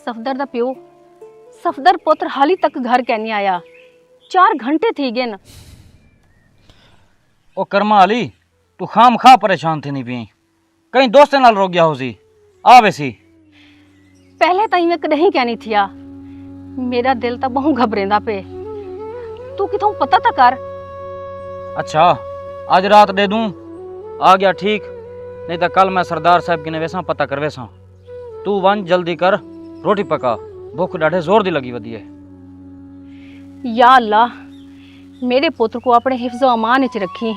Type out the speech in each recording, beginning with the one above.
सफदर दा प्यो सफदर पुत्र हाली तक घर कैनी आया। 4 घंटे थी गए न। ओ कर्मा अली तू खाम खा परेशान थी नहीं पी कहीं दोस्त नाल रो गया हो सी आ वैसी पहले तो मैं कदे कहनी थिया मेरा दिल तो बहु घबरेंदा पे तू किथों पता तो कर। अच्छा आज रात दे दूं आ गया ठीक नहीं तो कल मैं सरदार साहब की ने वैसा पता कर वैसा तू वन जल्दी कर रोटी पका भूख डाढ़े जोर दी लगी वधी है। या अल्लाह मेरे पुत्र को अपने हिफ्ज़ो अमान विच रखी।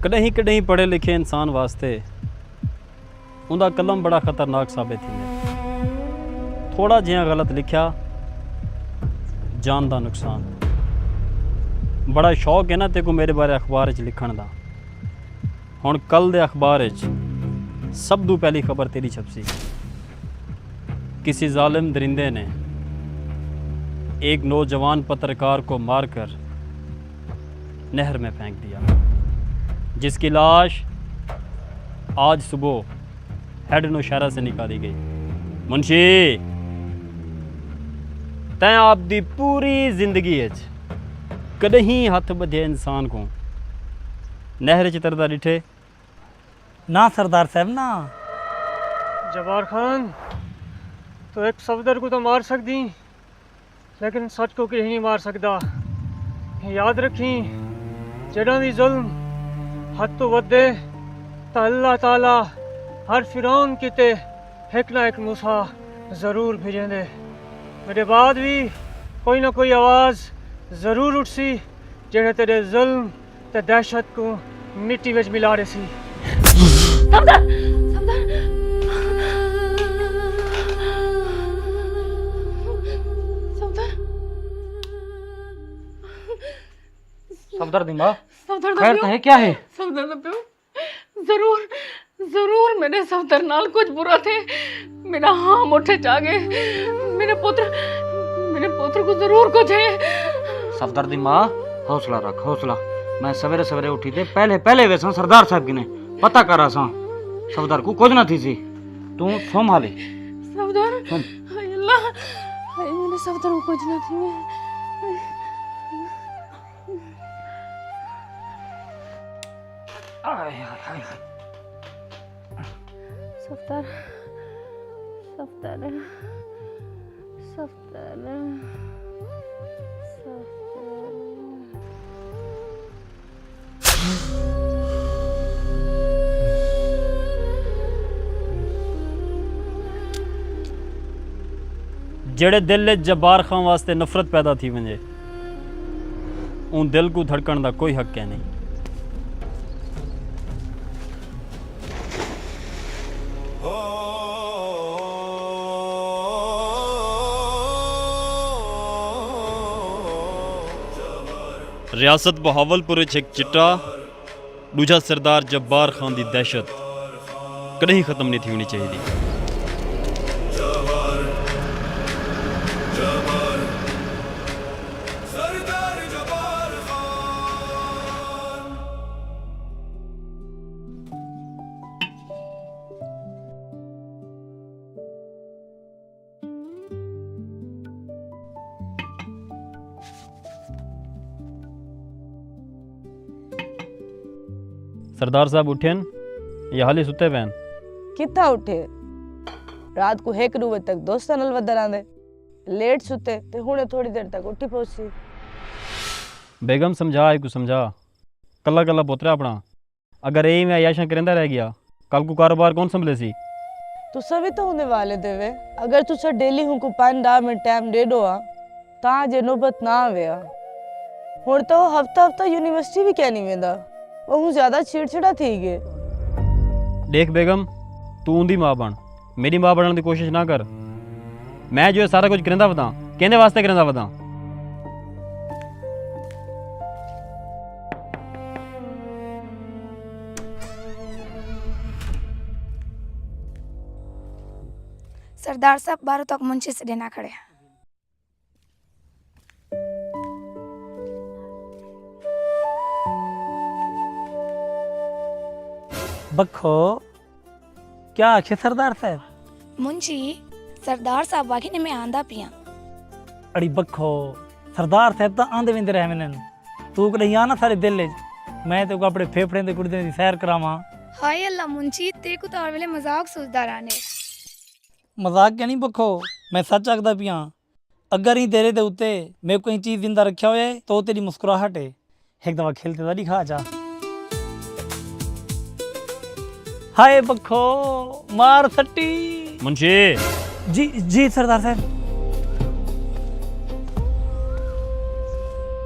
कॾहिं कॾहिं पढ़े लिखे इंसान वास्ते उनका कलम बड़ा खतरनाक साबित थींदे। थोड़ा जिहा गलत लिखा जान का नुकसान। बड़ा शौक है ना तेको मेरे बारे अखबार च लिखण दा। हुण कल दे अखबार च सब तो पहली खबर तेरी छपसी। किसी जालिम दरिंदे ने एक नौजवान पत्रकार को मारकर नहर में फेंक दिया, जिसकी लाश आज सुबह हेड नौशहरा से निकाली गई। मुंशी तैं आपकी पूरी जिंदगी कदहीं हथ बधे इंसान को नहर च तरदा डिठे? ना सरदार साहब ना। जबार खान तो एक सफदर को तो मार सकती लेकिन सच को कहीं नहीं मार सकता। याद रखी जड़ा भी जुल्म हद तो वधे तो अल्लाह ताला हर फिरौन किते एक ना एक मूसा जरूर भेजेंदे। मेरे बाद भी कोई ना कोई आवाज़ जरूर उठसी जेड़े तेरे जुल्म ते दहशत को मिट्टी विच मिला रही सी। सफदर सफदर सफदर दिमा सफदर खैर तो है क्या है? सफदर दा प्यो जरूर जरूर मेरे सफदर नाल कुछ बुरा थे। मेरा हाँ मुठे चा गए। मेरे पुत्र को जरूर कुछ है। सफदर दी माँ हौसला रख हौसला। मैं सवेरे सवेरे उठी थे पहले पहले वैसा सरदार साहब की ने पता करा सा सफदर को कुछ ना थी सी तू सोम हाले सफदर हाय अल्लाह हाय मेरे सफदर को कुछ ना थी। सफदर सफदर सफदर जेड़े दिल जब्बार खां वास्ते नफरत पैदा थी वजे उन दिल को धड़कण का कोई हक है नहीं। रियासत बहावलपुर एक चिट्टा दूजा सरदार जब्बार खान की दहशत कहीं ख़त्म नहीं थी होनी चाहिए। सरदार साहब उठेन या हाली सुते पैन? किथा उठे? रात को 1 बजे तक दोस्तां नाल वधर आंदे, लेट सुते ते हुणे थोड़ी देर तक उठी पहुंची। बेगम समझा आई को समझा, कला कला पुत्र अपना, अगर यही मैं अयाशा करेंदा रह गया कल को कारोबार कौन संभले सी? तुसा भी तो होने वाले देवे, अगर तुसा डेली हुनको 5-10 मिनट टाइम दे दो तां जे नौबत ना आवेया। हुण तो हफ्ता हफ्ता यूनिवर्सिटी भी क्या नहीं वेंदा, वो ज्यादा चिड़चिड़ा थी गए। देख बेगम, तू उंदी मां बन, मेरी मां बनने की कोशिश ना कर। मैं जो है सारा कुछ करेंदा वदा, कहने वास्ते करेंदा वदा। सरदार साहब 12 तक मुंशी से देना खड़े। बखो क्या आखे सरदार साहब? मुंशी सरदार साहब वाकई ने मैं आंदा पिया। अड़ी बखो सरदार साहब तो आंदे विंदे रह मैंने, तू कल आना सारे दिल च, मैं तो अपने फेफड़े दे गुर्दे दी सैर करावा। हाय अल्लाह मुंशी, ते को तो हर वेले मजाक सोचदा रहने। मजाक क्या नहीं बखो, मैं सच आखदा पिया। अगर ही तेरे दे उत्ते मैं कोई चीज जिंदा रखा होए तो तेरी मुस्कुराहट है, एक दफा खेलते तो दिखा जा। हाय बखो मार सट्टी। मुंशी जी सरदार साहब।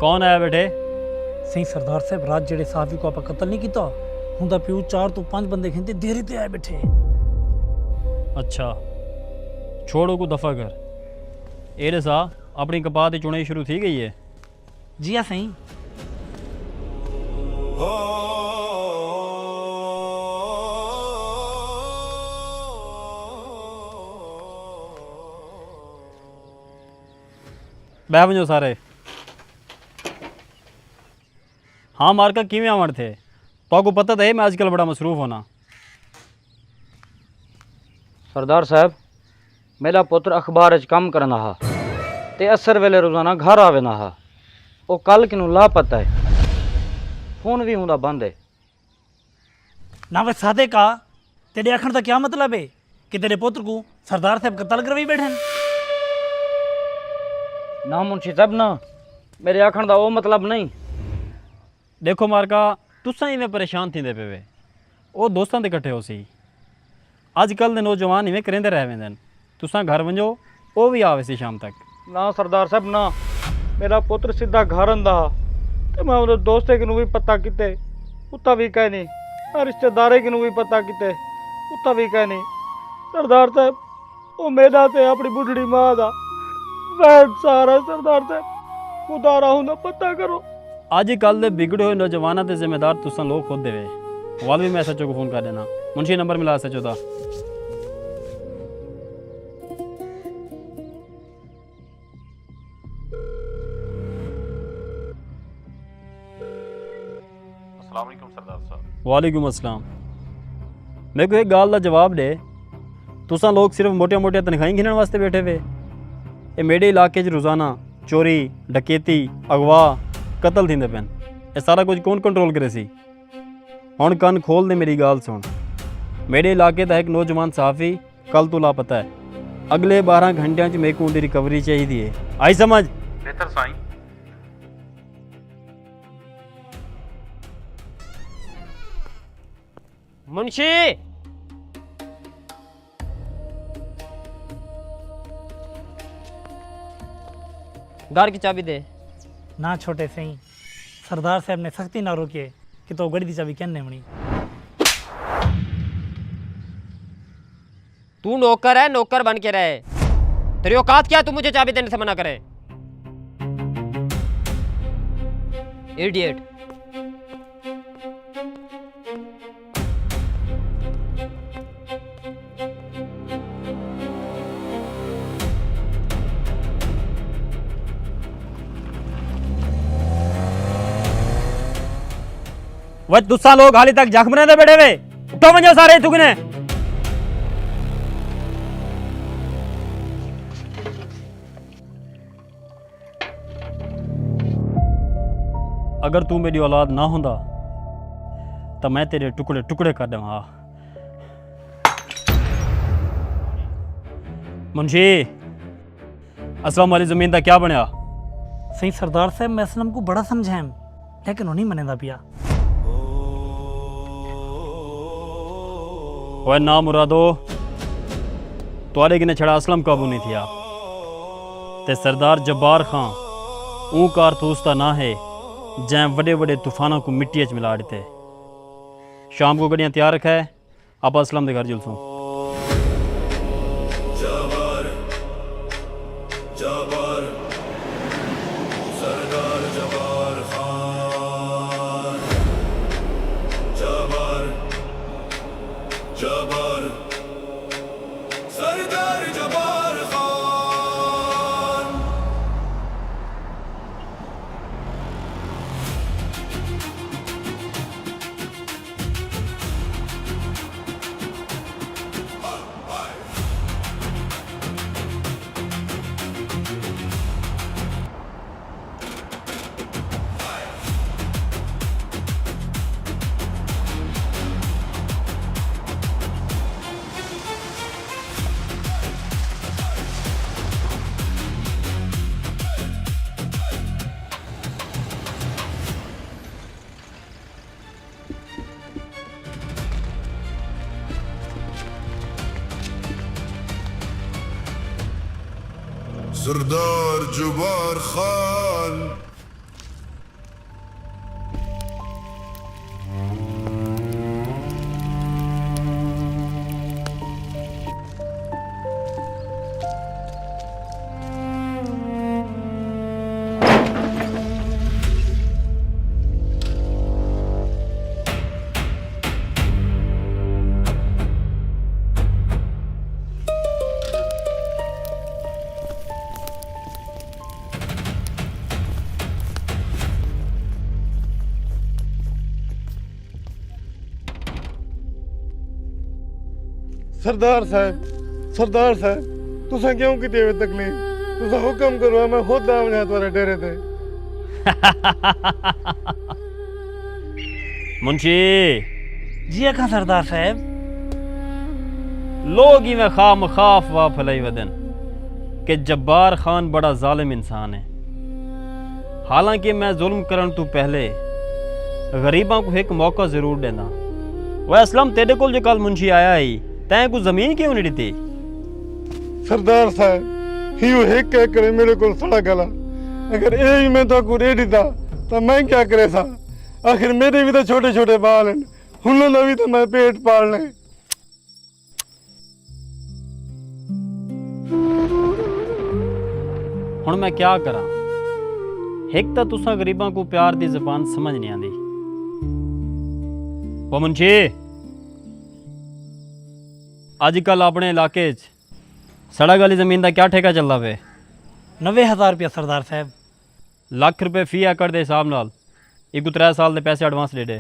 कौन आया बेटे? सही सरदार साहब, रात जेड़े साफी को आप कत्ल नहीं किया हुंदा पियो 4 तो 5 बंदे खेंते देरी ते आए बैठे। अच्छा छोड़ो को दफा कर। एरे सा अपनी कपात की चुनाई शुरू थी गई है? जी हाँ सही। बह वजो सारे। हाँ मार्का किवें आवण थे? तो को पता तो है मैं आजकल बड़ा मसरूफ होना। सरदार साहब, मेरा पुत्र अखबार च काम करना हा ते असर वेले रोजाना घर आवे ना हा। वो कल किनू लापता है, फोन भी हुंदा बंद है। ना वे सादे का तेरे आखण का क्या मतलब है कि तेरे पुत्र को सरदार साहब कत्ल करवाई बैठे? ना मुंशी साहब ना, मेरे आखण का वो मतलब नहीं। देखो मार्का, तुसा इवें परेशान थींदे पे वे, वो दोस्तां दे इकट्ठे हो सी। अजकल दे नौजवान इवें करेंदे रह वेंदे। तुसा घर वंजो, वो भी आवे सी शाम तक। ना सरदार साहब ना, मेरा पुत्र सीधा घर आंदा ते मैं उहदे दोस्ते किनू भी पता किते उत्ता भी कह नहीं, रिश्तेदारे किनू भी पता किते उत्ता भी कह नहीं। सरदार साहब, वो मेरा ते अपनी बुढ़ड़ी मां दा वैद सारा। सरदार साहब खुदा राहू ना पता करो। अजकल दे बिगड़े हुए नौजवानों के जिम्मेदार तुसा लोग खुद देवे। वाल भी मैं सचो को फोन कर देना। मुंशी नंबर मिला सचो दा। वालेकुम अस्सलाम। मेरे को एक गाल का जवाब दे, तुसा लोग सिर्फ मोटिया मोटिया तनखाही गिनने वास्ते बैठे हुए? ये मेरे इलाके च रोज़ाना चोरी, डकैती, अगवा, कतल थींदे पैन। ये सारा कुछ कौन कंट्रोल करे सी? हुण कन खोल दे, मेरी गाल सुन। मेरे इलाके का एक नौजवान सहाफ़ी कल तो लापता है। अगले 12 घंटिया मेरे को उनकी रिकवरी चाहिए। आई समझ? बेहतर साईं। मुंशी, घर की चाबी दे। ना छोटे सही, सरदार साहब ने सख्ती ना रोके कि तो गड़ी दी चाबी कहने मनी। तू नौकर है, नौकर बन के रहे। तेरी औकात क्या है तू मुझे चाबी देने से मना करे? इडियट। वह तुसा लोग हाली तक जख्म दे बैठे वे उठो वंजो सारे तुगने अगर तू मेरी औलाद ना होंदा तो मैं तेरे टुकड़े टुकड़े कर देवा। मुंशी असलम वाली जमीन का क्या बनया? सही सरदार साहब मैं असलम को बड़ा समझाएं लेकिन उन्हीं मनेदा पिया। वह ना मुरादो तुआरे किने छड़ा असलम काबू नहीं थिया ते सरदार जब्बार खां ऊ कारतूस ता ना है जै बड़े बड़े तूफानों को मिट्टी च मिला देते। शाम को गड्डियां तैयार रखा है आप असलम के घर जुलसूं। सरदार जुबार खान सरदार साहब तुसा क्यों की तकलीफ तुसा हुक्म करो मैं खुद आऊंगा तुम्हारे डेरे ते। मुंशी जी अखा सरदार साहब लोग ही में खाम खाफ वाह फलाई वदन कि जब्बार खान बड़ा जालिम इंसान है। हालांकि मैं जुल्म करन तू पहले गरीबां को एक मौका जरूर देना। वह असलम तेरे को जो कल मुंशी आया ही तैं को जमीन क्यों नहीं दी? सरदार साहब हियो एक करे मेरे को सड़ा गला अगर यही मैं तो को दे दीता तो मैं क्या करे सा। आखिर मेरे भी तो छोटे छोटे बाल हैं हुन भी तो मैं पेट पालने। हुन मैं क्या करा? एक तो तुसा गरीबां को प्यार दी जबान समझ नहीं आती। वो मुंशी अजकल अपने इलाके सड़क वाली जमीन का क्या ठेका चलता पे? 90,000 रुपया सरदार साहब। लाख रुपए फी एकड़ के हिसाब नाल एक 3 साल के पैसे एडवांस दे दे।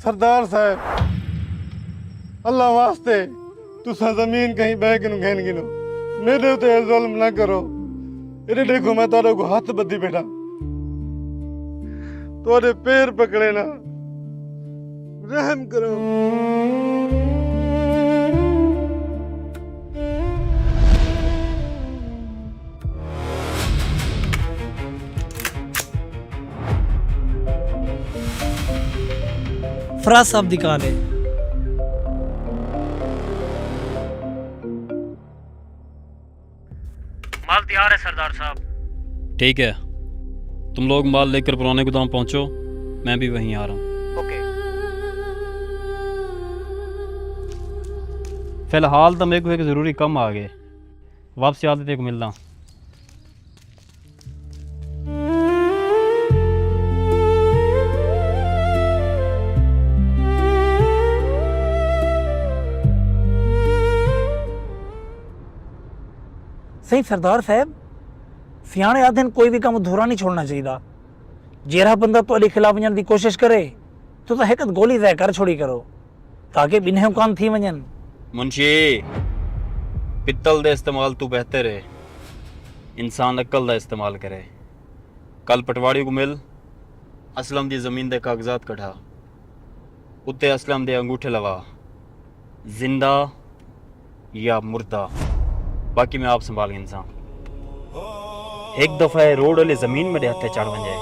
सरदार साहब अल्लाह वास्ते तुसा जमीन कहीं बह के घेन गिनो मेरे उते जुल्म ना करो। इधर देखो मैं तारे को हाथ बद्दी बैठा तोरे पैर पकड़े ना रहम करो। फराज साहब दी कॉल है। माल तैयार है सरदार साहब। ठीक है तुम लोग माल लेकर पुराने गोदाम पहुंचो मैं भी वहीं आ रहा हूँ। ओके। फिलहाल तो मेरे को एक ज़रूरी काम आ गए वापसी आते तेरे को मिलना। सही सरदार साहब सियाने आदि कोई भी काम अधूरा नहीं छोड़ना चाहिए। जेड़ा बंदा ਤੁਹਾਡੇ खिलाफ वञण ਦੀ कोशिश करे तो हिक गोली तय कर छोड़ी करो ताकि बिन्हें कान थी वञन। मुंशी पित्तल दे इस्तेमाल तू बेहतर है, इंसान अक्ल दा इस्तेमाल करे। कल पटवाड़ी को मिल, असलम दी जमीन दे कागजात कढ़ा, उत्ते असलम दे अंगूठे लगा, जिंदा या मुर्दा, बाकी मैं आप संभाल इंसान। एक दफा ये रोड वाले जमीन में हथे चढ़ वन जाए,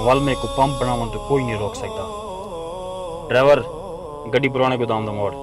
वल में को पंप बनावन तो कोई नहीं रोक सकता। ड्राइवर गड्डी पुराने गोदाम दा मोड़।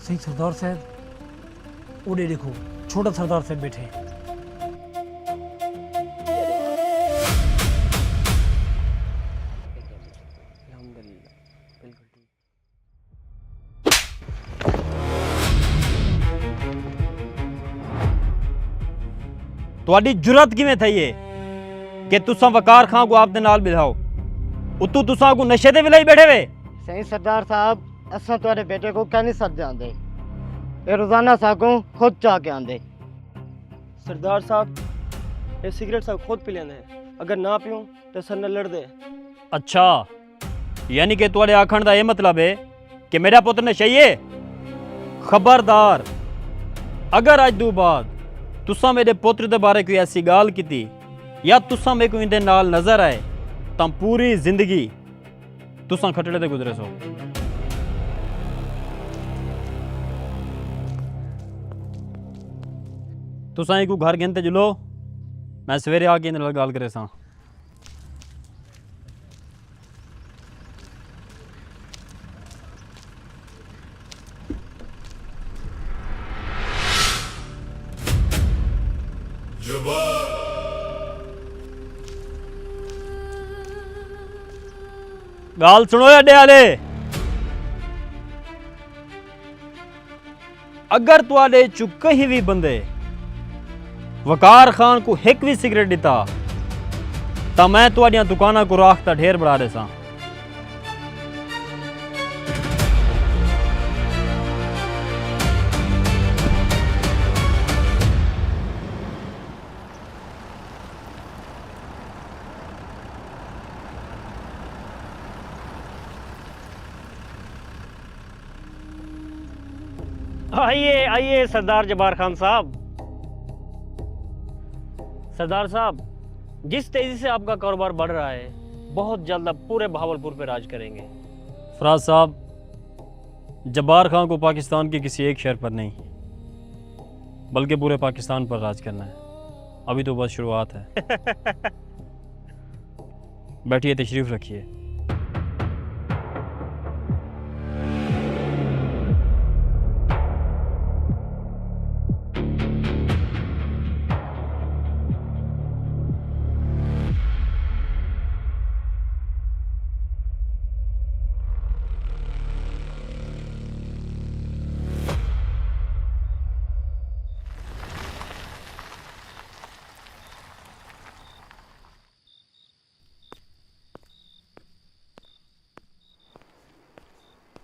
सही सरदार साहब, उड़े देखो छोटा सरदार साहब बैठे हैं। ਤੁਹਾਡੀ ਜੁਰਤ ਕਿਵੇਂ ਥਈ ਏ ਕਿ ਤੁਸੀਂ ਵਕਾਰ ਖਾਂ ਕੋ ਆਪਦੇ ਨਾਲ ਬਿਠਾਓ, ਉਤੋਂ ਤੁਸੀਂ ਕੋ ਨਸ਼ੇ ਦੇ ਵਿਲਾਈ ਬੈਠੇ ਵੇ। सही सरदार साहब, असा तुम्हारे बेटे को कह नहीं सकते आंदे, ये रोजाना सागों खुद चाह के आंदे। सरदार साहब ये सिगरेट साहब खुद पी लेंदे, अगर ना पियूं तो सर न लड़ दे। अच्छा, यानी कि तुम्हारे आखण का यह मतलब है कि मेरा पुत्र नशई है। खबरदार, अगर अज दो बाद तुसा मेरे पुत्र के बारे कोई ऐसी गाल की या तुसा मेरे को इनके नाल नजर आए तो पूरी जिंदगी तुसा खटड़े ते गुजरे सो। तुसा एक घर गिनते जुलो, मैं सवेरे आके इन्हें नाल गाल करे सा। गाल सुनो अड्डे वाले, अगर तुआडे चु कहीं भी बंदे वकार खान को एक भी सिगरेट दिता तो मैं तुआडियां दुकाना को राख दा ढेर बढ़ा देसा। आइए आइए सरदार जबार खान साहब। सरदार साहब, जिस तेजी से आपका कारोबार बढ़ रहा है, बहुत जल्द आप पूरे बहावलपुर पे राज करेंगे। फराज साहब, जब्बार खान को पाकिस्तान के किसी एक शहर पर नहीं बल्कि पूरे पाकिस्तान पर राज करना है। अभी तो बस शुरुआत है। बैठिए, तशरीफ रखिए।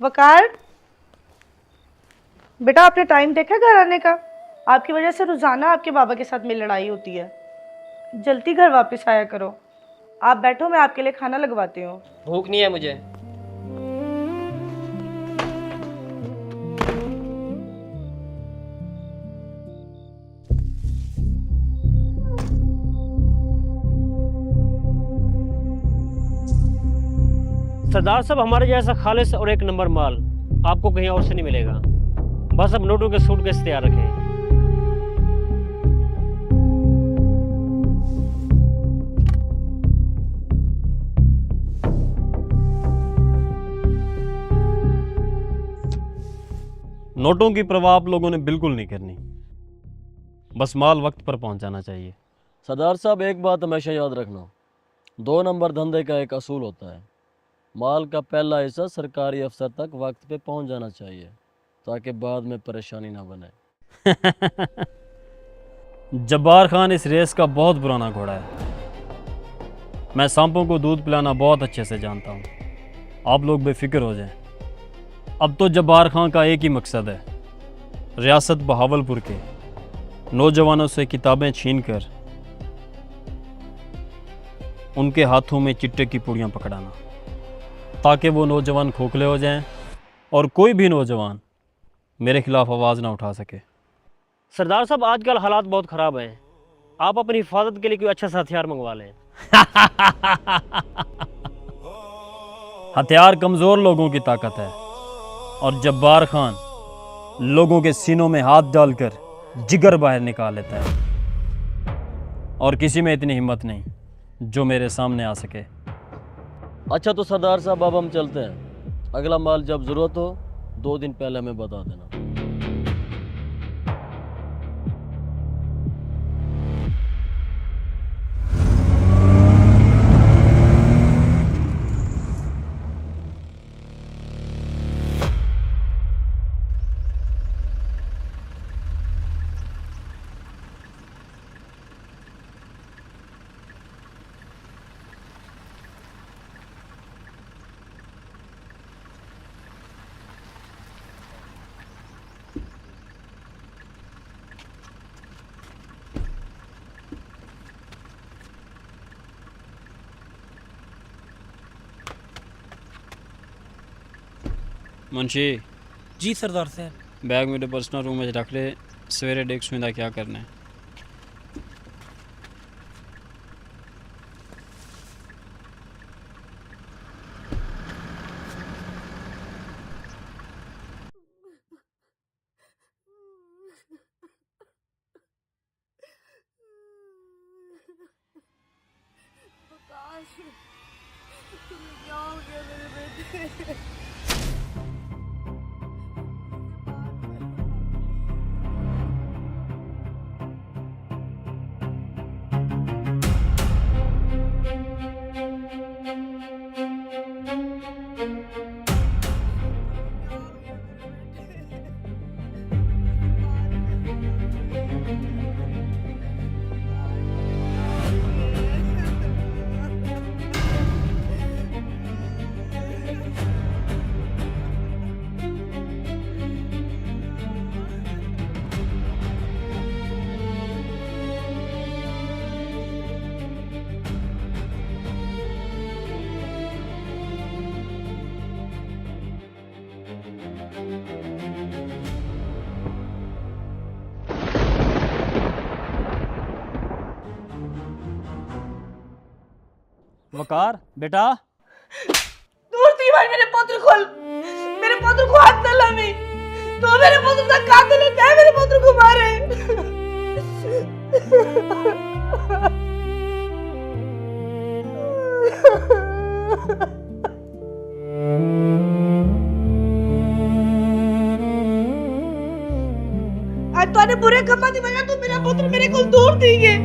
वकार, बेटा आपने टाइम देखा घर आने का? आपकी वजह से रोजाना आपके बाबा के साथ मेरी लड़ाई होती है। जल्दी घर वापस आया करो। आप बैठो, मैं आपके लिए खाना लगवाती हूँ। भूख नहीं है मुझे। सरदार साहब, हमारे जैसा खालिस और एक नंबर माल आपको कहीं और से नहीं मिलेगा। बस अब नोटों के सूटकेस तैयार रखें। नोटों की परवाह आप लोगों ने बिल्कुल नहीं करनी। बस माल वक्त पर पहुंच जाना चाहिए। सरदार साहब एक बात हमेशा याद रखना, 2 नंबर धंधे का एक असूल होता है, माल का पहला हिस्सा सरकारी अफसर तक वक्त पे पहुंच जाना चाहिए ताकि बाद में परेशानी ना बने। जब्बार खान इस रेस का बहुत पुराना घोड़ा है। मैं सांपों को दूध पिलाना बहुत अच्छे से जानता हूँ। आप लोग बेफिक्र हो जाएं। अब तो जब्बार खान का एक ही मकसद है, रियासत बहावलपुर के नौजवानों से किताबें छीनकर उनके हाथों में चिट्टे की पुड़ियाँ पकड़ाना, ताकि वो नौजवान खोखले हो जाएं और कोई भी नौजवान मेरे खिलाफ आवाज़ ना उठा सके। सरदार साहब आजकल हालात बहुत ख़राब हैं, आप अपनी हिफाजत के लिए कोई अच्छा सा हथियार मंगवा लें। हथियार कमज़ोर लोगों की ताकत है और जब्बार खान लोगों के सीनों में हाथ डालकर जिगर बाहर निकाल लेता है, और किसी में इतनी हिम्मत नहीं जो मेरे सामने आ सके। अच्छा तो सरदार साहब अब हम चलते हैं, अगला माल जब ज़रूरत हो 2 दिन पहले हमें बता देना। मुंशी जी सरदार साहब। बैग मेरे पर्सनल रूम में रख ले, सवेरे डेस्क में क्या करना है। वकार बेटा, दूर थी भाई मेरे पुत्र को हाथ न लानी, तो मेरे पुत्र का कातिल है, क्या मेरे पुत्र को मारे। आज तूने बुरे कमा दी वजह तू मेरा पुत्र मेरे को दूर थी गए,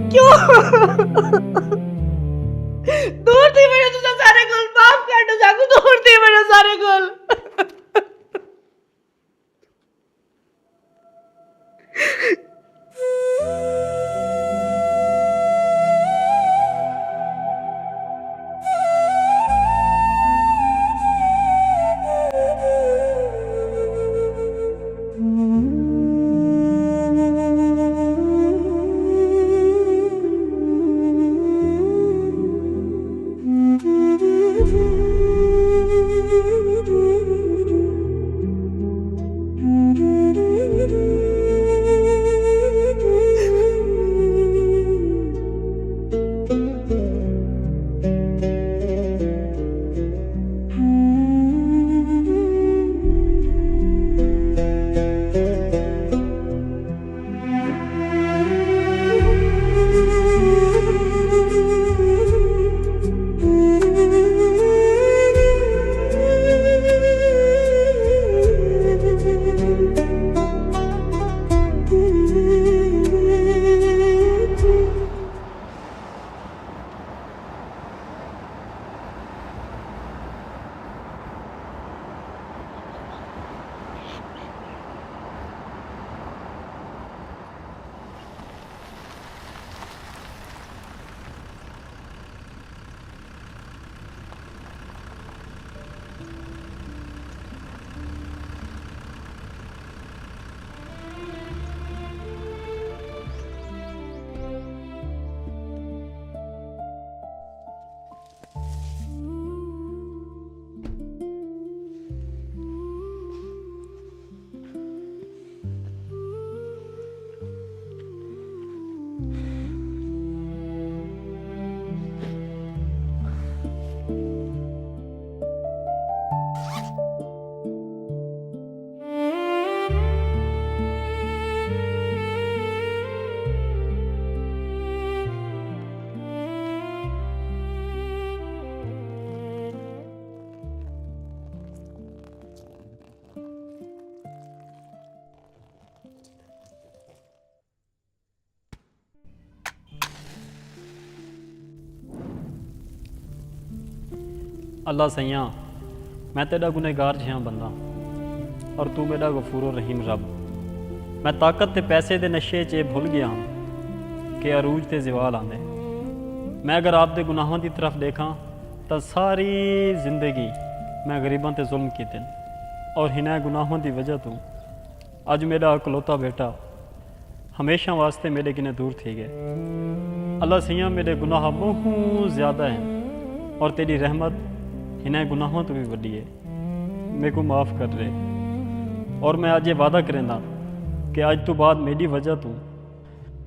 क्यों दूर थी मेरे तुझे सारे गुल माफ कर दो, जागू दूर थी मेरे सारे गुल। अल्लाह सैयां मैं तेरा गुनहगार जिहा बंदा और तू मेरा गफूर रहीम रब। मैं ताकत ते पैसे दे नशे च भुल गया कि अरूज ते ज़वाल आंदे। मैं अगर आप दे गुनाहों की तरफ देखा तो सारी जिंदगी मैं गरीबों ते जुल्म कीते और हिना गुनाहों की वजह तो अज मेरा इकलौता बेटा हमेशा वास्ते मेरे किने दूर थी गए। अल्लाह सैयां मेरे गुनाह बहुत ज़्यादा हैं और तेरी रहमत इन्हें गुनाहों तो भी वड्डी है। मेरे को माफ़ कर रहे और मैं आज ये वादा करेंदा कि आज तो बाद मेरी वजह तो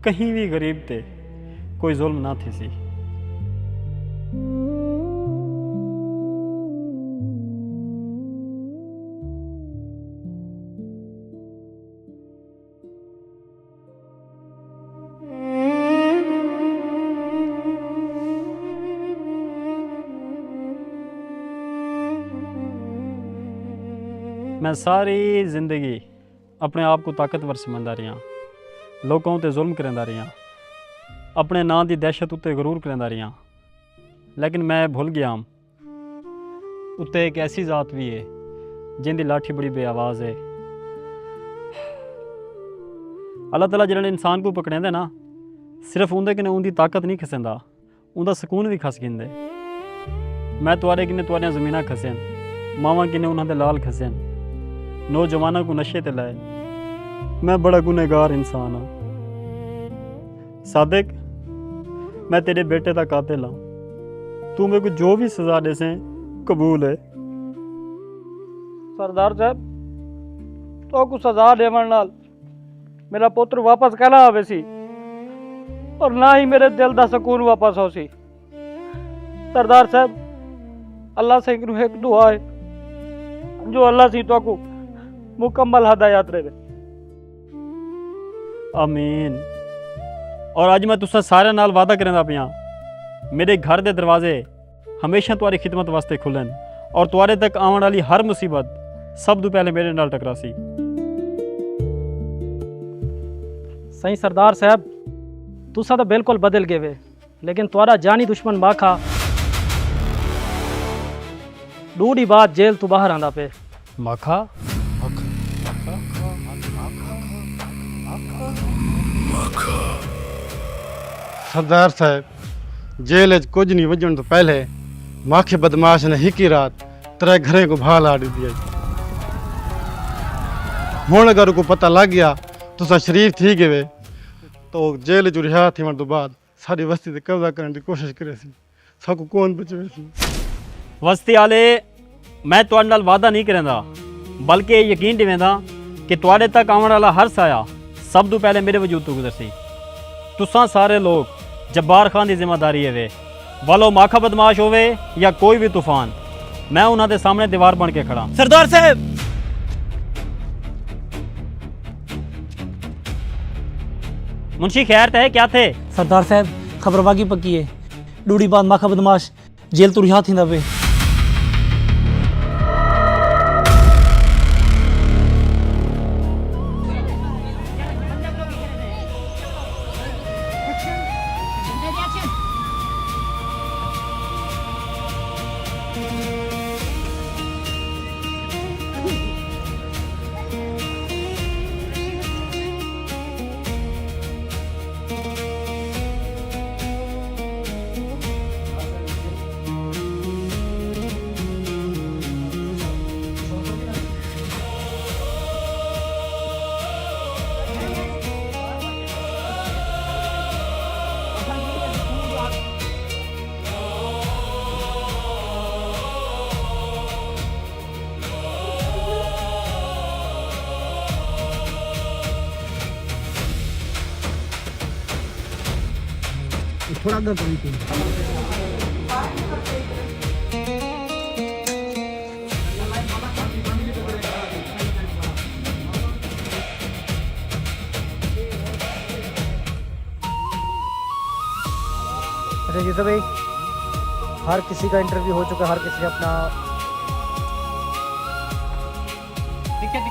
कहीं भी गरीब ते कोई जुल्म ना थी सी। मैं सारी जिंदगी अपने आप को ताकतवर समझदा रहा, लोगों ते जुल्म करदा रहा, अपने नां दी दहशत उत्ते गरूर करदा रहा, लेकिन मैं भुल गया उत्ते एक ऐसी जात भी है जिंदी लाठी बड़ी बेआवाज़ है। अल्लाह ताला जिहड़े इंसान को पकड़ेंदे ना सिर्फ उंदे कन्नै उंदी ताकत नहीं खसेंदा, उंदा सुकून भी खस गिंदे। मैं तुआरे किन्ने तुआरियां ज़मीनां खसेन, मावां किन्ने उन्हां दे लाल खसेन, नौजवानों को नशे ते लाए। मैं बड़ा गुनहगार इंसान हाँ सादिक, मैं तेरे बेटे का कातिल हाँ। तू मेरे को जो भी सजा दे से कबूल है। सरदार साहब तो को सजा देवन नाल मेरा पुत्र वापस कहना आवे सी और ना ही मेरे दिल दा सुकून वापस हो सी। सरदार साहब अल्लाह से एक दुआ है जो अल्लाह सी तो को मुकम्मल हदायत रहे। आमीन। और अज मैं तुसा सारे नाल वादा करदा पिया मेरे घर दे दरवाजे हमेशा तुम्हारी खिदमत वास्ते खुलन और तुम्हारे तक आने वाली हर मुसीबत सब तो पहले मेरे नाल टकरासी। सही सरदार साहब तुसा तो बिल्कुल बदल गए वे, लेकिन तुम्हारा जानी दुश्मन माखा दूरी बात जेल तो बाहर आंदा पे। माखा सरदार साहब जेल कुछ नहीं वजन तो पहले माखे बदमाश ने हिकी रात तेरे घरे को भाल आड़ दिया। हुण अगर को पता लग गया तुसा शरीफ थी गए तो जेल जो रिहा थी तो बाद सारी बस्ती ते कब्जा करने की कोशिश करे सी, सबको कौन बचवे सी। बस्ती आले मैं तुहाडे नाल वादा नहीं करदा बल्कि यकीन दिवेंदा कि तुहाडे तक आने वाला हर साया सब तो पहले मेरे वजूद तो गुजरसी। तुसां सारे लोग जब्बार खान की जिम्मेदारी है वे वालो माखा बदमाश होवे या कोई भी तूफान, मैं उन्हां दे सामने दीवार बन के खड़ा। सरदार साहब मुंशी खैर है क्या थे? सरदार साहब खबर बाकी पक्की है, डूडी बाद माखा बदमाश जेल तो रिहा थींदा पे। थोड़ा आगे करी अच्छा यूसुफ भाई, हर किसी का इंटरव्यू हो चुका, हर किसी ने अपना ठीक है